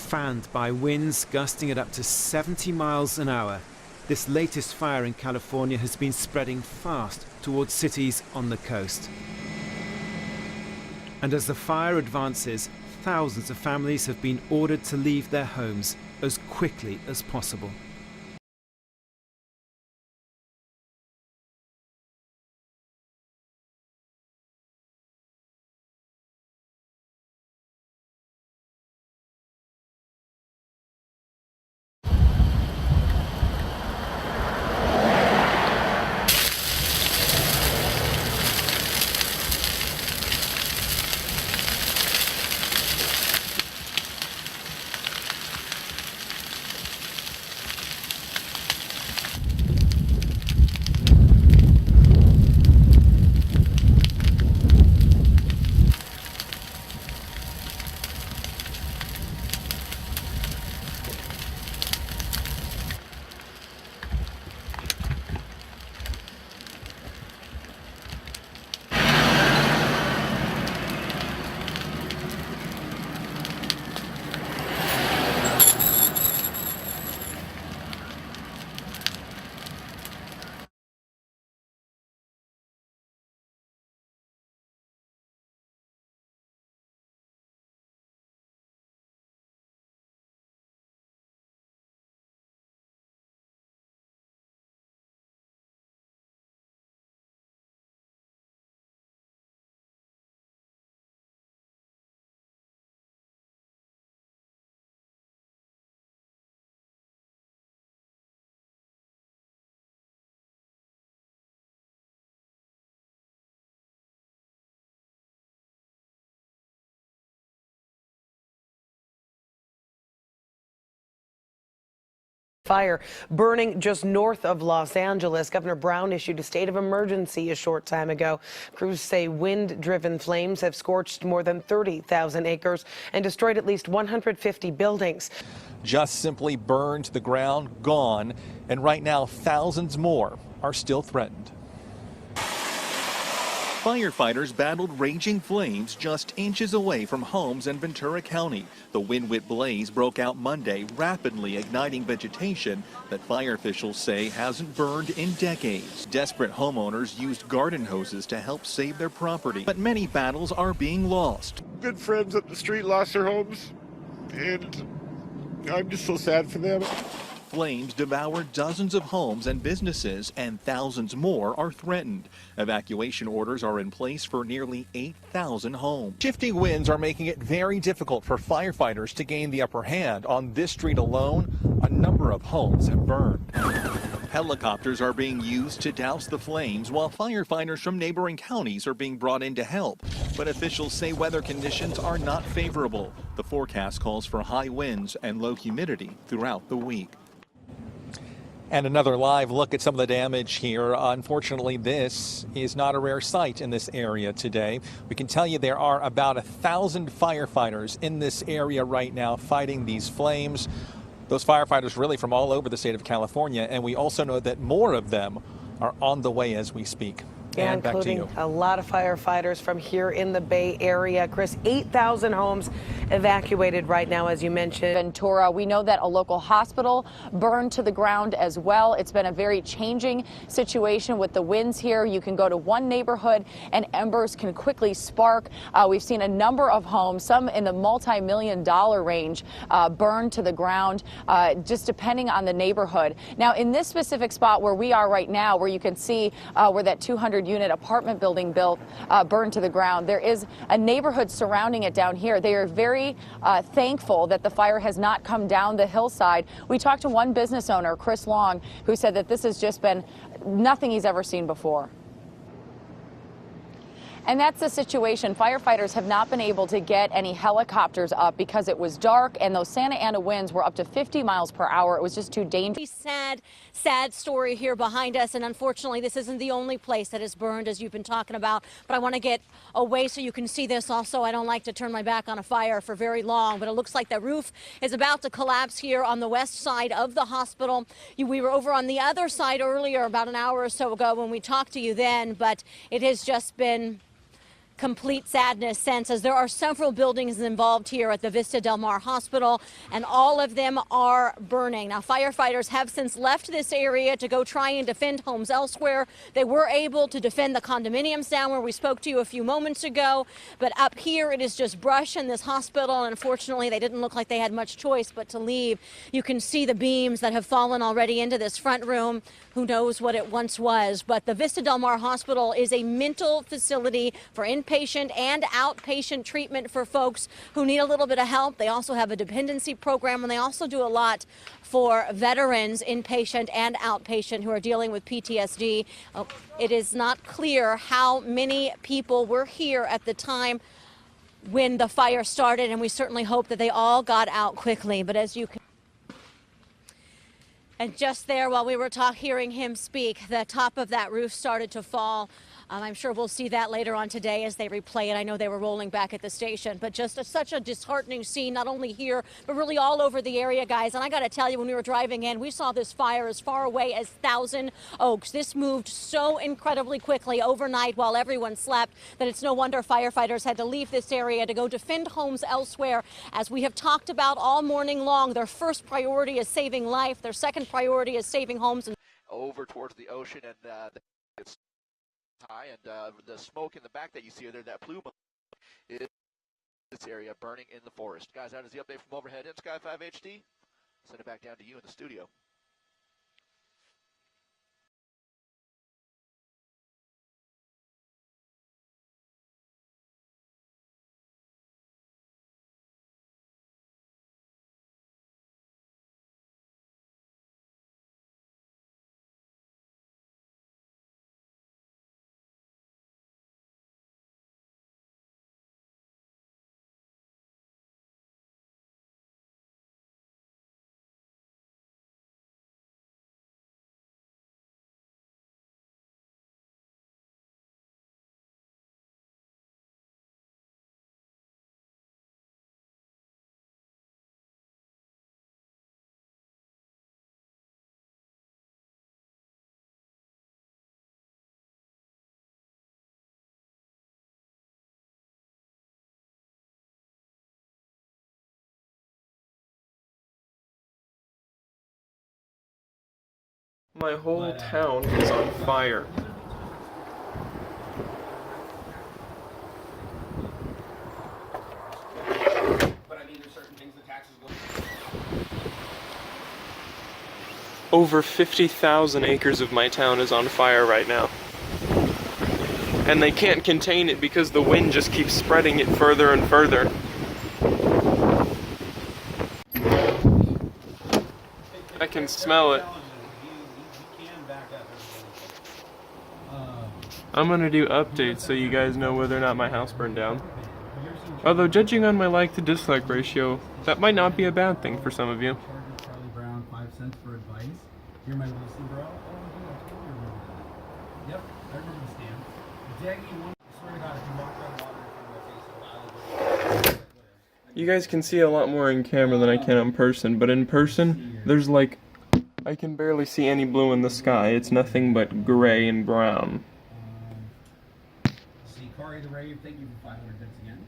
fanned by winds gusting at up to 70 miles an hour. This latest fire in California has been spreading fast towards cities on the coast. And as the fire advances, thousands of families have been ordered to leave their homes as quickly as possible. Fire burning just north of Los Angeles. Governor Brown issued a state of emergency a short time ago. Crews say wind-driven flames have scorched more than 30,000 acres and destroyed at least 150 buildings. Just simply burned to the ground, gone, and right now thousands more are still threatened. Firefighters battled raging flames just inches away from homes in Ventura County. The wind-whipped blaze broke out Monday, rapidly igniting vegetation that fire officials say hasn't burned in decades. Desperate homeowners used garden hoses to help save their property, but many battles are being lost. Good friends up the street lost their homes, and I'm just so sad for them. Flames devoured dozens of homes and businesses, and thousands more are threatened. Evacuation orders are in place for nearly 8,000 homes. Shifting winds are making it very difficult for firefighters to gain the upper hand. On this street alone, a number of homes have burned. Helicopters are being used to douse the flames, while firefighters from neighboring counties are being brought in to help. But officials say weather conditions are not favorable. The forecast calls for high winds and low humidity throughout the week. And another live look at some of the damage here. Unfortunately, this is not a rare sight in this area today. We can tell you there are about 1,000 firefighters in this area right now fighting these flames. Those firefighters really from all over the state of California, and we also know that more of them are on the way as we speak. Yeah, and back to including you. a lot of firefighters from here in the Bay Area. Chris, 8,000 homes evacuated right now, as you mentioned. Ventura, we know that a local hospital burned to the ground as well. It's been a very changing situation with the winds here. You can go to one neighborhood and embers can quickly spark. We've seen a number of homes, some in the multi-million-dollar range, burned to the ground, just depending on the neighborhood. Now, in this specific spot where we are right now, where you can see where that 200-unit apartment building built burned to the ground, there is a neighborhood surrounding it down here. They are very thankful that the fire has not come down the hillside. We talked to one business owner, Chris Long, who said that this has just been nothing he's ever seen before. And that's the situation. Firefighters have not been able to get any helicopters up because it was dark and those Santa Ana winds were up to 50 miles per hour. It was just too dangerous. Sad story here behind us. And unfortunately, this isn't the only place that is burned, as you've been talking about. But I want to get away so you can see this. Also, I don't like to turn my back on a fire for very long, but it looks like the roof is about to collapse here on the west side of the hospital. We were over on the other side earlier, about an hour or so ago, when we talked to you then, but it has just been complete sadness sense, as there are several buildings involved here at the Vista Del Mar Hospital, and all of them are burning. Now, firefighters have since left this area to go try and defend homes elsewhere. They were able to defend the condominiums down where we spoke to you a few moments ago, but up here it is just brush in this hospital, and unfortunately they didn't look like they had much choice but to leave. You can see the beams that have fallen already into this front room. Who knows what it once was, but the Vista Del Mar Hospital is a mental facility for inpatient and outpatient treatment for folks who need a little bit of help. They also have a dependency program, and they also do a lot for veterans, inpatient and outpatient, who are dealing with PTSD. It is not clear how many people were here at the time when the fire started, and we certainly hope that they all got out quickly. But as you can, and just there, while we were hearing him speak, the top of that roof started to fall. I'm sure we'll see that later on today as they replay it. I know they were rolling back at the station, but just such a disheartening scene, not only here, but really all over the area, guys. And I got to tell you, when we were driving in, we saw this fire as far away as Thousand Oaks. This moved so incredibly quickly overnight while everyone slept that it's no wonder firefighters had to leave this area to go defend homes elsewhere. As we have talked about all morning long, their first priority is saving life. Their second priority is saving homes. Over towards the ocean, and it's high, and the smoke in the back that you see there, that plume, is this area burning in the forest. Guys, that is the update from overhead in Sky 5 HD. Send it back down to you in the studio. My whole town is on fire. Over 50,000 acres of my town is on fire right now. And they can't contain it because the wind just keeps spreading it further and further. I can smell it. I'm gonna do updates so you guys know whether or not my house burned down. Although, judging on my like to dislike ratio, that might not be a bad thing for some of you. Charlie Brown, 5 cents for advice. You're my Lucy bro. Oh, dude, I totally remember that. Yep, I remember the scam. Jaggy, I swear to God, if you walk around water in front of my face a while ago. You guys can see a lot more in camera than I can in person, but in person, there's like, I can barely see any blue in the sky. It's nothing but gray and brown. See, Corey the Rave, thank you for 500 bits again.